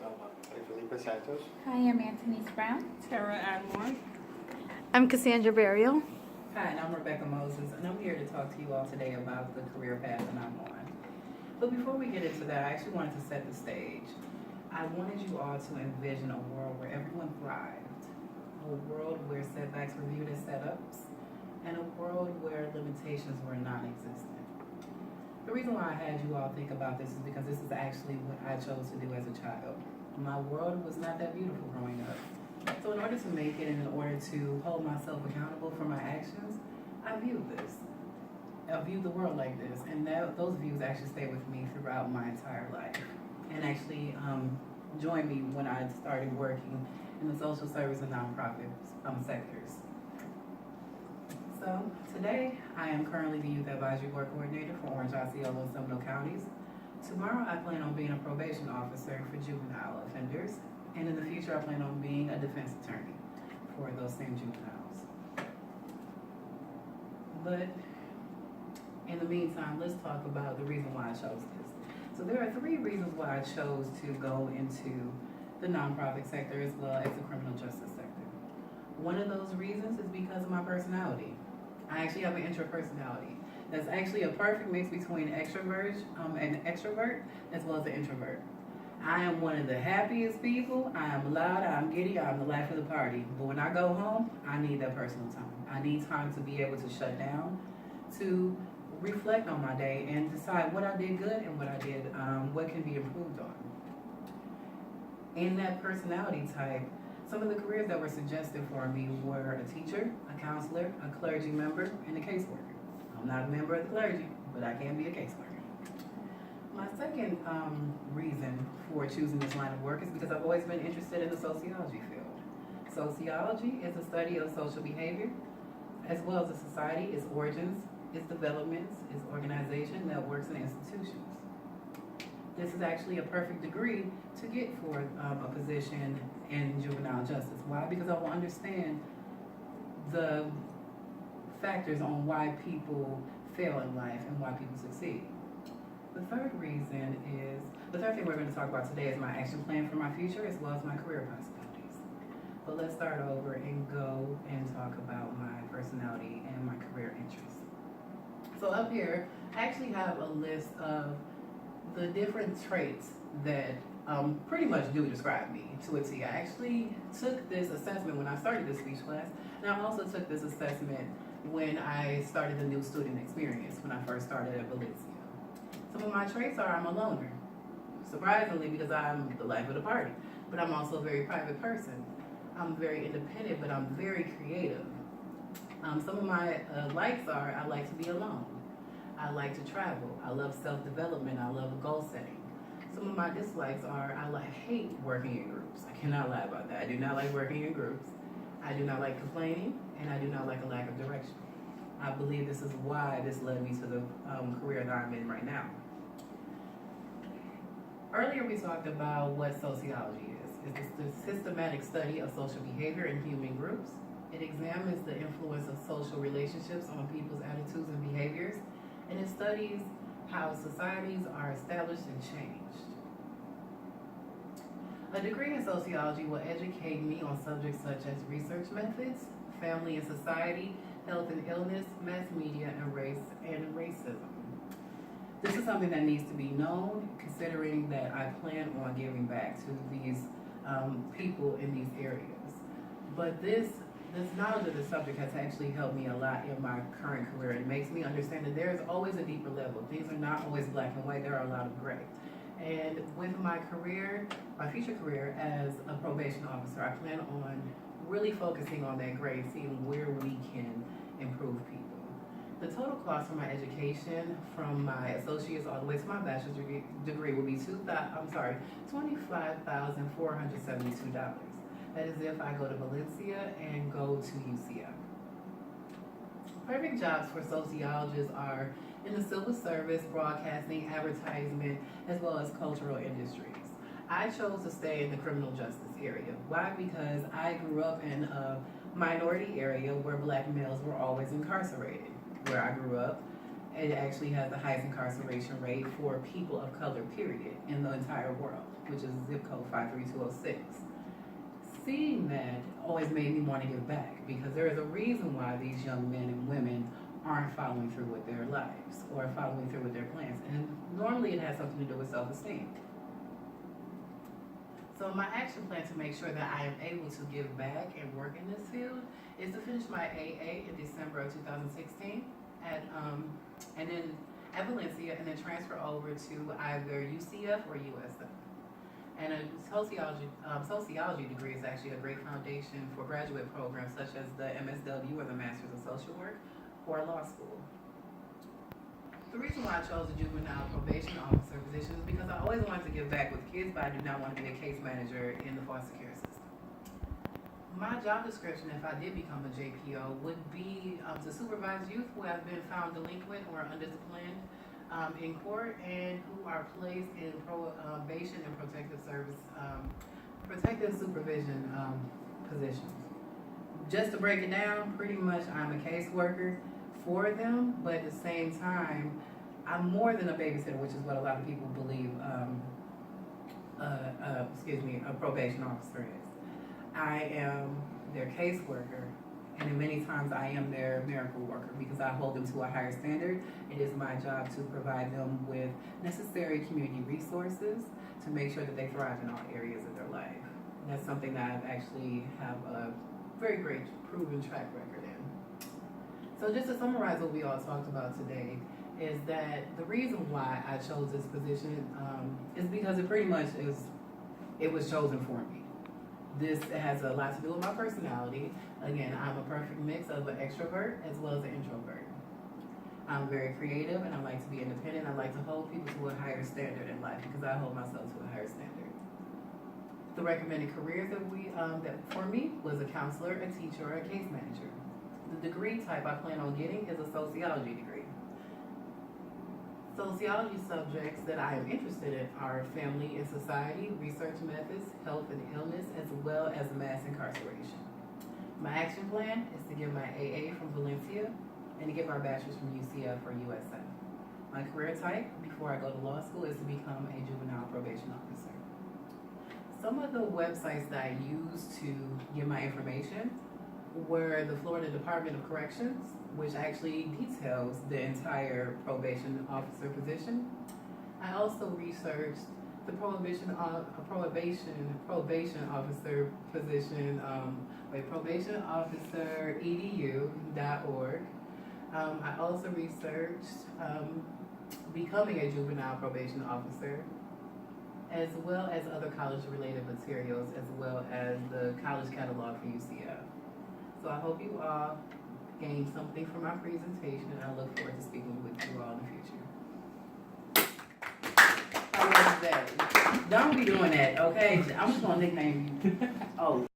Felipe Santos. Hi, I'm Anthony's Brown. Tara Admore. I'm Cassandra Burial. Hi, and I'm Rebecca Moses, and I'm here to talk to you all today about the career path that I'm on. But before we get into that, I actually wanted to set the stage. I wanted you all to envision a world where everyone thrived, a world where setbacks were viewed as setups, and a world where limitations were non-existent. The reason why I had you all think about this is because this is actually what I chose to do as a child. My world was not that beautiful growing up. So in order to make it and in order to hold myself accountable for my actions, I viewed this. I viewed the world like this, and those views actually stayed with me throughout my entire life, and actually joined me when I started working in the social service and nonprofit sectors. So today, I am currently the Youth Advisory Board Coordinator for Orange, Osceola, and Seminole counties. Tomorrow, I plan on being a probation officer for juvenile offenders, and in the future, I plan on being a defense attorney for those same juveniles. But in the meantime, let's talk about the reason why I chose this. So there are 3 reasons why I chose to go into the nonprofit sector as well as the criminal justice sector. One of those reasons is because of my personality. I actually have an introvert personality. That's actually a perfect mix between an extrovert as well as an introvert. I am one of the happiest people. I am loud, I'm giddy, I'm the life of the party. But when I go home, I need that personal time. I need time to be able to shut down, to reflect on my day and decide what I did good and what can be improved on. In that personality type, some of the careers that were suggested for me were a teacher, a counselor, a clergy member, and a caseworker. I'm not a member of the clergy, but I can be a caseworker. My second reason for choosing this line of work is because I've always been interested in the sociology field. Sociology is the study of social behavior, as well as a society, its origins, its developments, its organization, networks, and institutions. This is actually a perfect degree to get for a position in juvenile justice. Why? Because I will understand the factors on why people fail in life and why people succeed. The third thing we're going to talk about today is my action plan for my future as well as my career possibilities. But let's start over and go and talk about my personality and my career interests. So up here, I actually have a list of the different traits that pretty much do describe me to a T. I actually took this assessment when I started this speech class, and I also took this assessment when I started the new student experience, when I first started at Valencia. Some of my traits are I'm a loner, surprisingly, because I'm the life of the party, but I'm also a very private person. I'm very independent, but I'm very creative. Some of my likes are I like to be alone. I like to travel. I love self-development. I love goal setting. Some of my dislikes are I hate working in groups. I cannot lie about that. I do not like working in groups. I do not like complaining, and I do not like a lack of direction. I believe this is why this led me to the career that I'm in right now. Earlier we talked about what sociology is. It's the systematic study of social behavior in human groups. It examines the influence of social relationships on people's attitudes and behaviors, and it studies how societies are established and changed. A degree in sociology will educate me on subjects such as research methods, family and society, health and illness, mass media, and race and racism. This is something that needs to be known, considering that I plan on giving back to these people in these areas. But this knowledge of the subject has actually helped me a lot in my current career. It makes me understand that there is always a deeper level. Things are not always black and white. There are a lot of gray. And with my career, my future career as a probation officer, I plan on really focusing on that gray, seeing where we can improve people. The total cost for my education, from my associates all the way to my bachelor's degree, will be $25,472. That is if I go to Valencia and go to UCF. Perfect jobs for sociologists are in the civil service, broadcasting, advertisement, as well as cultural industries. I chose to stay in the criminal justice area. Why? Because I grew up in a minority area where black males were always incarcerated, where I grew up. it actually has the highest incarceration rate for people of color, period, in the entire world, which is zip code 53206. Seeing that always made me want to give back, because there is a reason why these young men and women aren't following through with their lives or following through with their plans. And normally it has something to do with self-esteem. So my action plan to make sure that I am able to give back and work in this field is to finish my AA in December of 2016 and then at Valencia, and then transfer over to either UCF or USF. And a sociology degree is actually a great foundation for graduate programs such as the MSW or the Masters of Social Work or law school. The reason why I chose the juvenile probation officer position is because I always wanted to give back with kids, but I do not want to be a case manager in the foster care system. My job description, if I did become a JPO, would be to supervise youth who have been found delinquent or undisciplined in court and who are placed in probation and protective service, protective supervision positions. Just to break it down, pretty much I'm a caseworker for them, but at the same time, I'm more than a babysitter, which is what a lot of people believe a probation officer is. I am their caseworker, and many times I am their miracle worker because I hold them to a higher standard. It is my job to provide them with necessary community resources to make sure that they thrive in all areas of their life. And that's something that I actually have a very great proven track record in. So just to summarize what we all talked about today is that the reason why I chose this position is because it pretty much it was chosen for me. This has a lot to do with my personality. Again, I'm a perfect mix of an extrovert as well as an introvert. I'm very creative and I like to be independent. I like to hold people to a higher standard in life because I hold myself to a higher standard. The recommended careers that for me was a counselor, a teacher, or a case manager. The degree type I plan on getting is a sociology degree. Sociology subjects that I am interested in are family and society, research methods, health and illness, as well as mass incarceration. My action plan is to get my AA from Valencia and to get my bachelor's from UCF or USF. My career type before I go to law school is to become a juvenile probation officer. Some of the websites that I used to get my information were the Florida Department of Corrections, which actually details the entire probation officer position. I also researched the probation officer position, probationofficeredu.org. I also researched becoming a juvenile probation officer, as well as other college-related materials, as well as the college catalog for UCF. So I hope you all gained something from our presentation, and I look forward to speaking with you all in the future. How was that? Don't be doing that, okay? I'm just gonna nickname you. Oh.